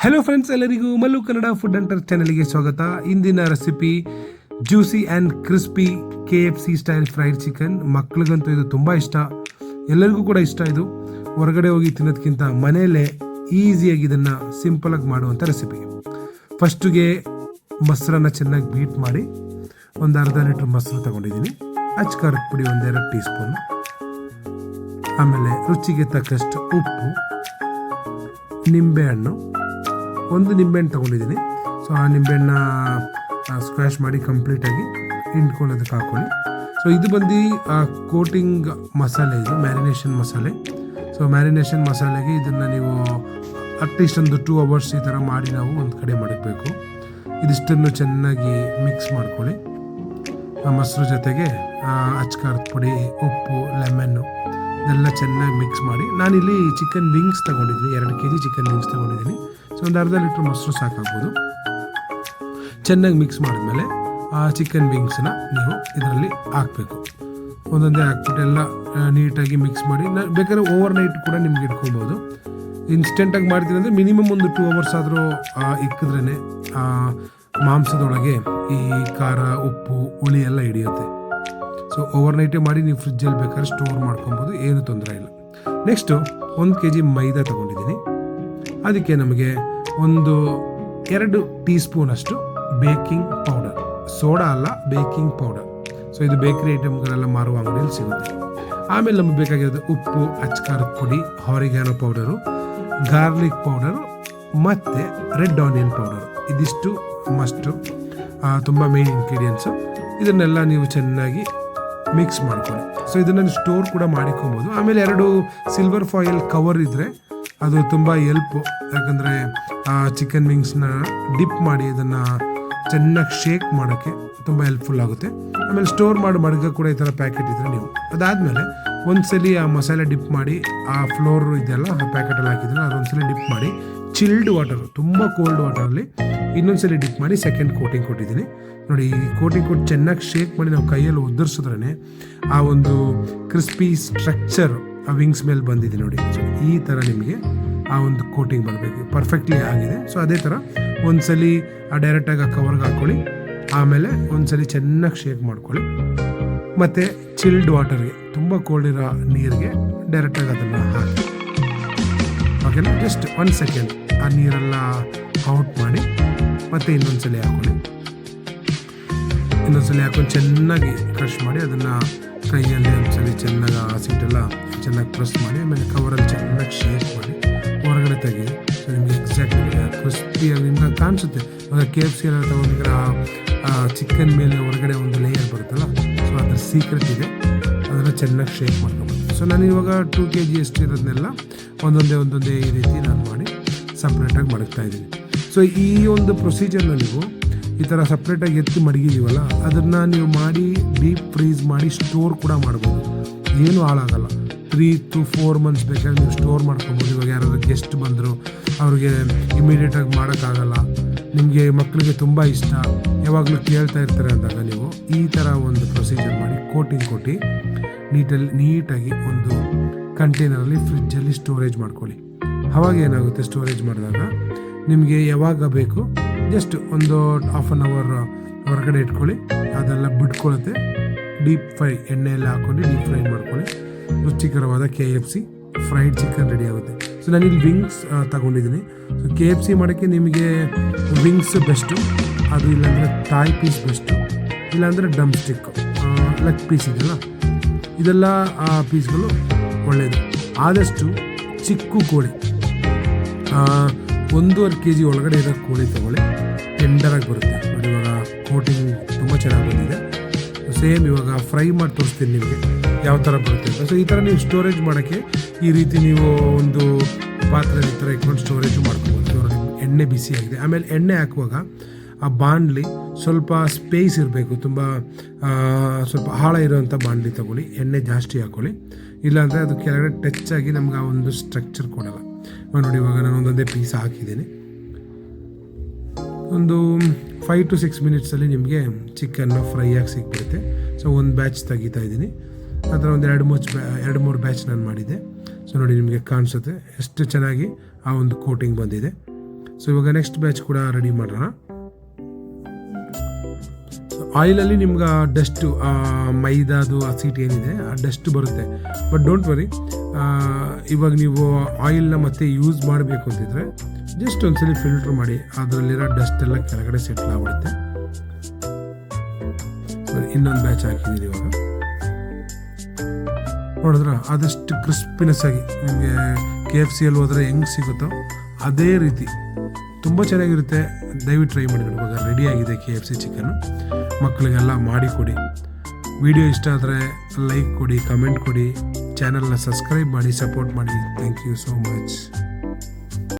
Hello friends, ಎಲ್ಲರಿಗೂ Mallu Kannada food ಅಂಟರ್ ಚಾನಲ್ಗೆ ಸ್ವಾಗತ. ಇಂದಿನ recipe juicy and crispy KFC style fried chicken. ಮಕ್ಳಿಗಂತೂ ಇದು ತುಂಬ ಇಷ್ಟ, ಎಲ್ಲರಿಗೂ ಕೂಡ ಇಷ್ಟ. ಇದು ಹೊರಗಡೆ ಹೋಗಿ ತಿನ್ನೋದಕ್ಕಿಂತ ಮನೆಯಲ್ಲೇ ಈಸಿಯಾಗಿ ಇದನ್ನು ಸಿಂಪಲಾಗಿ ಮಾಡುವಂಥ ರೆಸಿಪಿ. ಫಸ್ಟಿಗೆ ಮೊಸರನ್ನು ಚೆನ್ನಾಗಿ ಬೀಟ್ ಮಾಡಿ ಒಂದು ಅರ್ಧ ಲೀಟ್ರ್ ಮೊಸರು ತೊಗೊಂಡಿದ್ದೀನಿ. ಅಚ್ಕಾರದ ಪುಡಿ 1-2 ಟೀ ಸ್ಪೂನ್, ಆಮೇಲೆ ರುಚಿಗೆ ತಕ್ಕಷ್ಟು ಉಪ್ಪು, ನಿಂಬೆಹಣ್ಣು, ಒಂದು ನಿಂಬೆಹಣ್ಣು ತೊಗೊಂಡಿದ್ದೀನಿ. ಸೊ ಆ ನಿಂಬೆಹಣ್ಣ ಸ್ಕ್ವ್ಯಾಶ್ ಮಾಡಿ ಕಂಪ್ಲೀಟಾಗಿ ಹಿಂಡ್ಕೊಳ್ಳೋದಕ್ಕೆ ಹಾಕ್ಕೊಳ್ಳಿ. ಸೊ ಇದು ಬಂದು ಕೋಟಿಂಗ್ ಮಸಾಲೆ, ಇದು ಮ್ಯಾರಿನೇಷನ್ ಮಸಾಲೆ. ಸೊ ಮ್ಯಾರಿನೇಷನ್ ಮಸಾಲೆಗೆ ಇದನ್ನು ನೀವು ಅಟ್ಲೀಸ್ಟ್ ಒಂದು 2 hours ಈ ಥರ ಮಾಡಿ ನಾವು ಒಂದು ಕಡೆ ಮಾಡಬೇಕು. ಇದಿಷ್ಟನ್ನು ಚೆನ್ನಾಗಿ ಮಿಕ್ಸ್ ಮಾಡ್ಕೊಳ್ಳಿ. ಮೊಸರು ಜೊತೆಗೆ ಅಚ್ಕಾರದ ಪುಡಿ, ಉಪ್ಪು, ಲೆಮನ್ನು ಇದೆಲ್ಲ ಚೆನ್ನಾಗಿ ಮಿಕ್ಸ್ ಮಾಡಿ. ನಾನಿಲ್ಲಿ ಚಿಕನ್ ವಿಂಗ್ಸ್ ತೊಗೊಂಡಿದ್ದೀನಿ, 2 kg ಚಿಕನ್ ವಿಂಗ್ಸ್ ತೊಗೊಂಡಿದ್ದೀನಿ. ಸೊ ಒಂದು ಅರ್ಧ ಲೀಟ್ರ್ ಮೊಸರು ಸಾಕಾಗ್ಬೋದು. ಚೆನ್ನಾಗಿ ಮಿಕ್ಸ್ ಮಾಡಿದ್ಮೇಲೆ ಆ ಚಿಕನ್ ವಿಂಗ್ಸನ್ನ ನೀವು ಇದರಲ್ಲಿ ಹಾಕಬೇಕು. ಒಂದೊಂದೇ ಹಾಕ್ಬಿಟ್ಟು ಎಲ್ಲ ನೀಟಾಗಿ ಮಿಕ್ಸ್ ಮಾಡಿ. ಬೇಕಾದ್ರೆ ಓವರ್ ನೈಟ್ ಕೂಡ ನಿಮ್ಗೆ ಇಟ್ಕೊಬೋದು. ಇನ್ಸ್ಟೆಂಟಾಗಿ ಮಾಡ್ತೀನಿ ಅಂದರೆ ಮಿನಿಮಮ್ ಒಂದು 2 hours ಆದರೂ ಇಕ್ಕಿದ್ರೇ ಮಾಂಸದೊಳಗೆ ಈ ಖಾರ, ಉಪ್ಪು, ಹುಳಿ ಎಲ್ಲ ಹಿಡಿಯುತ್ತೆ. ಸೊ ಓವರ್ ನೈಟೇ ಮಾಡಿ ನೀವು ಫ್ರಿಜ್ಜಲ್ಲಿ ಬೇಕಾದ್ರೆ ಸ್ಟೋರ್ ಮಾಡ್ಕೊಬೋದು, ಏನು ತೊಂದರೆ ಇಲ್ಲ. ನೆಕ್ಸ್ಟು 1 kg ಮೈದಾ ತೊಗೊಂಡಿದ್ದೀನಿ. ಅದಕ್ಕೆ ನಮಗೆ 2 ಟೀ ಸ್ಪೂನ್ ಅಷ್ಟು ಬೇಕಿಂಗ್ ಪೌಡರ್, ಸೋಡಾ ಅಲ್ಲ, ಬೇಕಿಂಗ್ ಪೌಡರ್. ಸೊ ಇದು ಬೇಕರಿ ಐಟಮ್ಗಳೆಲ್ಲ ಮಾರುವ ಅಂಗಡಿಯಲ್ಲಿ ಸಿಗುತ್ತೆ. ಆಮೇಲೆ ನಮಗೆ ಬೇಕಾಗಿರೋದು ಉಪ್ಪು, ಅಚ್ಕಾರದ ಪುಡಿ, ಆರಿಗ್ಯಾನೋ ಪೌಡರು, ಗಾರ್ಲಿಕ್ ಪೌಡರು ಮತ್ತು ರೆಡ್ ಆನಿಯನ್ ಪೌಡರು. ಇದಿಷ್ಟು ಮಸ್ಟು, ತುಂಬ ಮೇನ್ ಇಂಗ್ರೀಡಿಯೆಂಟ್ಸು. ಇದನ್ನೆಲ್ಲ ನೀವು ಚೆನ್ನಾಗಿ ಮಿಕ್ಸ್ ಮಾಡ್ಕೊಳ್ಳಿ. ಸೊ ಇದನ್ನು ಸ್ಟೋರ್ ಕೂಡ ಮಾಡಿಕೊಬೋದು. ಆಮೇಲೆ 2 ಸಿಲ್ವರ್ ಫಾಯಿಲ್ ಕವರ್ ಇದ್ದರೆ ಅದು ತುಂಬ ಹೆಲ್ಪು. ಯಾಕಂದರೆ ಚಿಕನ್ ವಿಂಗ್ಸ್ನ ಡಿಪ್ ಮಾಡಿ ಅದನ್ನು ಚೆನ್ನಾಗಿ ಶೇಕ್ ಮಾಡೋಕ್ಕೆ ತುಂಬ ಹೆಲ್ಪ್ಫುಲ್ ಆಗುತ್ತೆ. ಆಮೇಲೆ ಸ್ಟೋರ್ ಮಾಡಿ ಮಡಗ ಕೂಡ ಈ ಥರ ಪ್ಯಾಕೆಟ್ ಇದ್ದರೆ ನೀವು ಅದಾದಮೇಲೆ ಒಂದ್ಸಲಿ ಆ ಮಸಾಲೆ ಡಿಪ್ ಮಾಡಿ, ಆ ಫ್ಲೋರ್ ಇದೆಲ್ಲ ಆ ಪ್ಯಾಕೆಟಲ್ಲಿ ಹಾಕಿದ್ರೆ ಅದೊಂದ್ಸಲಿ ಡಿಪ್ ಮಾಡಿ ಚಿಲ್ಡ್ ವಾಟರ್, ತುಂಬ ಕೋಲ್ಡ್ ವಾಟರಲ್ಲಿ ಇನ್ನೊಂದ್ಸಲಿ ಡಿಪ್ ಮಾಡಿ ಸೆಕೆಂಡ್ ಕೋಟಿಂಗ್ ಕೊಟ್ಟಿದ್ದೀನಿ. ನೋಡಿ, ಈ ಕೋಟಿಂಗ್ ಕೊಟ್ಟು ಚೆನ್ನಾಗಿ ಶೇಕ್ ಮಾಡಿ ನಾವು ಕೈಯಲ್ಲಿ ಉದುರಿಸಿದ್ರೇ ಆ ಒಂದು ಕ್ರಿಸ್ಪಿ ಸ್ಟ್ರಕ್ಚರ್ ಆ ವಿಂಗ್ಸ್ ಮೇಲೆ ಬಂದಿದೆ ನೋಡಿ. ಸೊ ಈ ಥರ ನಿಮಗೆ ಆ ಒಂದು ಕೋಟಿಂಗ್ ಬರಬೇಕು, ಪರ್ಫೆಕ್ಟ್ಲಿ ಆಗಿದೆ. ಸೊ ಅದೇ ಥರ ಒಂದ್ಸಲಿ ಡೈರೆಕ್ಟಾಗಿ ಆ ಕವರ್ಗೆ ಹಾಕ್ಕೊಳ್ಳಿ. ಆಮೇಲೆ ಒಂದ್ಸಲಿ ಚೆನ್ನಾಗಿ ಶೇಕ್ ಮಾಡ್ಕೊಳ್ಳಿ. ಮತ್ತು ಚಿಲ್ಡ್ ವಾಟರ್ಗೆ, ತುಂಬ ಕೋಲ್ಡ್ ಇರೋ ನೀರಿಗೆ ಡೈರೆಕ್ಟಾಗಿ ಅದನ್ನು ಹಾಕಿ, ಓಕೆನಾ. ಜಸ್ಟ್ 1 ಸೆಕೆಂಡ್ ಆ ನೀರೆಲ್ಲ ಔಟ್ ಮಾಡಿ ಮತ್ತು ಇನ್ನೊಂದ್ಸಲಿ ಹಾಕ್ಕೊಳ್ಳಿ. ಇನ್ನೊಂದ್ಸಲಿ ಹಾಕೊಂಡು ಚೆನ್ನಾಗಿ ಕ್ರಷ್ ಮಾಡಿ ಅದನ್ನು ಕೈಯಲ್ಲಿ ಒಂದ್ಸಲಿ ಚೆನ್ನಾಗಿ ಆ ಸೀಟೆಲ್ಲ ಚೆನ್ನಾಗಿ ಪ್ರೆಸ್ ಮಾಡಿ, ಆಮೇಲೆ ಕವರಲ್ಲಿ ಚೆನ್ನಾಗಿ ಶೇಕ್ ಮಾಡಿ ಹೊರಗಡೆ ತೆಗೀರಿ. ಸೊ ನಿಮಗೆ ಎಕ್ಸಾಕ್ಟ್ಲಿ ಕ್ರಿಸ್ಪಿಯಾಗಿ ನಿಮ್ಗೆ ಕಾಣಿಸುತ್ತೆ. ಇವಾಗ KFC ಎಲ್ಲ ತೊಗೊಂಡಿದ್ರೆ ಚಿಕನ್ ಮೇಲೆ ಹೊರಗಡೆ ಒಂದು ಲೇಯರ್ ಬರುತ್ತಲ್ಲ, ಸೊ ಅದ್ರ ಸೀಕ್ರೆಟ್ ಇದೆ. ಅದನ್ನು ಚೆನ್ನಾಗಿ ಶೇಕ್ ಮಾಡ್ಕೊಬೋದು. ಸೊ ನಾನು ಇವಾಗ 2 kg ಎಷ್ಟು ಇರೋದನ್ನೆಲ್ಲ ಒಂದೊಂದೇ ಈ ರೀತಿ ನಾನು ಮಾಡಿ ಸಪ್ರೇಟಾಗಿ ಮಡಗ್ತಾ ಇದ್ದೀನಿ. ಸೊ ಈ ಒಂದು ಪ್ರೊಸೀಜರ್ನ ನೀವು ಈ ಥರ ಸಪ್ರೇಟಾಗಿ ಎತ್ತಿ ಮಡಗಿದ್ದೀವಲ್ಲ, ಅದನ್ನು ನೀವು ಮಾಡಿ ಡೀಪ್ ಫ್ರೀಸ್ ಮಾಡಿ ಸ್ಟೋರ್ ಕೂಡ ಮಾಡ್ಬೋದು. ಏನೂ ಹಾಳಾಗಲ್ಲ. 3 to 4 months ಬೇಕಾದ್ರೆ ನೀವು ಸ್ಟೋರ್ ಮಾಡ್ಕೊಬೋದು. ಇವಾಗ ಯಾರಾದ್ರು ಗೆಸ್ಟ್ ಬಂದರು ಅವ್ರಿಗೆ ಇಮಿಡಿಯೇಟಾಗಿ ಮಾಡೋಕ್ಕಾಗಲ್ಲ, ನಿಮಗೆ ಮಕ್ಕಳಿಗೆ ತುಂಬ ಇಷ್ಟ, ಯಾವಾಗಲೂ ಕೇಳ್ತಾ ಇರ್ತಾರೆ ಅಂದಾಗ ನೀವು ಈ ಥರ ಒಂದು ಪ್ರೊಸೀಜರ್ ಮಾಡಿ ಕೋಟಿಂಗ್ ಕೊಟ್ಟು ನೀಟಾಗಿ ಒಂದು ಕಂಟೈನರಲ್ಲಿ ಫ್ರಿಜ್ಜಲ್ಲಿ ಸ್ಟೋರೇಜ್ ಮಾಡ್ಕೊಳ್ಳಿ. ಅವಾಗ ಏನಾಗುತ್ತೆ, ಸ್ಟೋರೇಜ್ ಮಾಡಿದಾಗ ನಿಮಗೆ ಯಾವಾಗ ಬೇಕು ಜಸ್ಟ್ ಒಂದು 1/2 hour ಹೊರಗಡೆ ಇಟ್ಕೊಳ್ಳಿ, ಅದೆಲ್ಲ ಬಿಟ್ಕೊಳ್ಳುತ್ತೆ. ಡೀಪ್ ಫ್ರೈ ಎಣ್ಣೆಯಲ್ಲಿ ಹಾಕ್ಕೊಂಡು ಡೀಪ್ ಫ್ರೈ ಮಾಡ್ಕೊಳ್ಳಿ. ರುಚಿಕರವಾದ KFC ಫ್ರೈಡ್ ಚಿಕನ್ ರೆಡಿ ಆಗುತ್ತೆ. ಸೊ ನಾನಿಲ್ಲಿ ವಿಂಗ್ಸ್ ತಗೊಂಡಿದ್ದೀನಿ. ಸೊ KFC ಮಾಡೋಕ್ಕೆ ನಿಮಗೆ ವಿಂಗ್ಸ್ ಬೆಸ್ಟು, ಅದು ಇಲ್ಲಾಂದರೆ ಥಾಯ್ ಪೀಸ್ ಬೆಸ್ಟು, ಇಲ್ಲಾಂದರೆ ಡಮ್ ಸ್ಟಿಕ್, ಲೆಗ್ ಪೀಸ್ ಇದೆಯಲ್ಲ, ಇದೆಲ್ಲ ಆ ಪೀಸ್ಗಳು ಒಳ್ಳೆಯದು. ಆದಷ್ಟು ಚಿಕ್ಕ ಕೋಳಿ, 1.5 kg ಒಳಗಡೆ ಇರೋ ಕೋಳಿ ತೊಗೊಳ್ಳಿ, ಟೆಂಡರಾಗಿ ಬರುತ್ತೆ ನೋಡಿ. ಇವಾಗ ಕೋಟಿಂಗ್ ತುಂಬ ಚೆನ್ನಾಗಿ ಬಂದಿದೆ. ಸೇಮ್ ಇವಾಗ ಫ್ರೈ ಮಾಡಿ ತೋರಿಸ್ತೀನಿ ನಿಮಗೆ ಯಾವ ಥರ ಬರುತ್ತೆ ಅಂತ. ಸೊ ಈ ಥರ ನೀವು ಸ್ಟೋರೇಜ್ ಮಾಡೋಕ್ಕೆ ಈ ರೀತಿ ನೀವು ಒಂದು ಪಾತ್ರೆ ಈ ಥರ ಇಟ್ಕೊಂಡು ಸ್ಟೋರೇಜು ಮಾಡ್ಕೊಬೋದು. ನೋಡಿ, ಎಣ್ಣೆ ಬಿಸಿಯಾಗಿದೆ. ಆಮೇಲೆ ಎಣ್ಣೆ ಹಾಕುವಾಗ ಆ ಬಾಣಲಿ ಸ್ವಲ್ಪ ಸ್ಪೇಸ್ ಇರಬೇಕು, ತುಂಬ ಸ್ವಲ್ಪ ಆಳ ಇರೋವಂಥ ಬಾಣಲಿ ತೊಗೊಳ್ಳಿ. ಎಣ್ಣೆ ಜಾಸ್ತಿ ಹಾಕ್ಕೊಳ್ಳಿ, ಇಲ್ಲಾಂದರೆ ಅದು ಕೆಳಗಡೆ ಟಚ್ ಆಗಿ ನಮ್ಗೆ ಆ ಒಂದು ಸ್ಟ್ರಕ್ಚರ್ ಕೊಡೋಲ್ಲ. ನೋಡಿ, ಇವಾಗ ನಾನು ಒಂದೊಂದೇ ಪೀಸ್ ಹಾಕಿದ್ದೀನಿ. ಒಂದು 5 to 6 minutesಲ್ಲಿ ನಿಮಗೆ ಚಿಕನ್ನು ಫ್ರೈ ಆಗಿ ಸಿಕ್ಬಿಡುತ್ತೆ. ಸೊ ಒಂದು ಬ್ಯಾಚ್ ತೆಗಿತಾ ಇದ್ದೀನಿ. ಆ ಥರ ಒಂದು 2-3 ಬ್ಯಾಚ್ ನಾನು ಮಾಡಿದ್ದೆ. ಸೊ ನೋಡಿ, ನಿಮಗೆ ಕಾಣಿಸುತ್ತೆ ಎಷ್ಟು ಚೆನ್ನಾಗಿ ಆ ಒಂದು ಕೋಟಿಂಗ್ ಬಂದಿದೆ. ಸೊ ಇವಾಗ ನೆಕ್ಸ್ಟ್ ಬ್ಯಾಚ್ ಕೂಡ ರೆಡಿ ಮಾಡೋಣ. ಆಯಿಲಲ್ಲಿ ನಿಮ್ಗೆ ಡಸ್ಟು ಮೈದಾದು ಹಸಿಟ್ ಏನಿದೆ ಆ ಡಸ್ಟ್ ಬರುತ್ತೆ. ಬಟ್ ಡೋಂಟ್ ವರಿ, ಇವಾಗ ನೀವು ಆಯಿಲ್ನ ಮತ್ತೆ ಯೂಸ್ ಮಾಡಬೇಕು ಅಂತಿದ್ರೆ ಜಸ್ಟ್ ಒಂದ್ಸಲಿ ಫಿಲ್ಟ್ರ್ ಮಾಡಿ, ಅದರಲ್ಲಿರೋ ಡಸ್ಟ್ ಎಲ್ಲ ಕೆಳಗಡೆ ಸೆಟ್ಲ್ ಆಗ್ಬಿಡುತ್ತೆ. ಇನ್ನೊಂದು ಬ್ಯಾಚ್ ಹಾಕಿದ್ದೀರಿ ಇವಾಗ ನೋಡಿದ್ರ, ಆದಷ್ಟು ಕ್ರಿಸ್ಪಿನೆಸ್ ಆಗಿ ನಿಮಗೆ KFC ಅಲ್ಲಿ ಹೋದರೆ ಹೆಂಗೆ ಸಿಗುತ್ತೋ ಅದೇ ರೀತಿ ತುಂಬ ಚೆನ್ನಾಗಿರುತ್ತೆ. ದಯವಿಟ್ಟು ಟ್ರೈ ಮಾಡಿ. ಇವಾಗ ರೆಡಿ ಆಗಿದೆ KFC ಚಿಕನ್ನು. ಮಕ್ಕಳಿಗೆಲ್ಲ ಮಾಡಿಕೊಡಿ. ವಿಡಿಯೋ ಇಷ್ಟ ಆದರೆ ಲೈಕ್ ಕೊಡಿ, ಕಮೆಂಟ್ ಕೊಡಿ, ಚಾನಲ್ನ ಸಬ್ಸ್ಕ್ರೈಬ್ ಮಾಡಿ, ಸಪೋರ್ಟ್ ಮಾಡಿ. Thank you so much.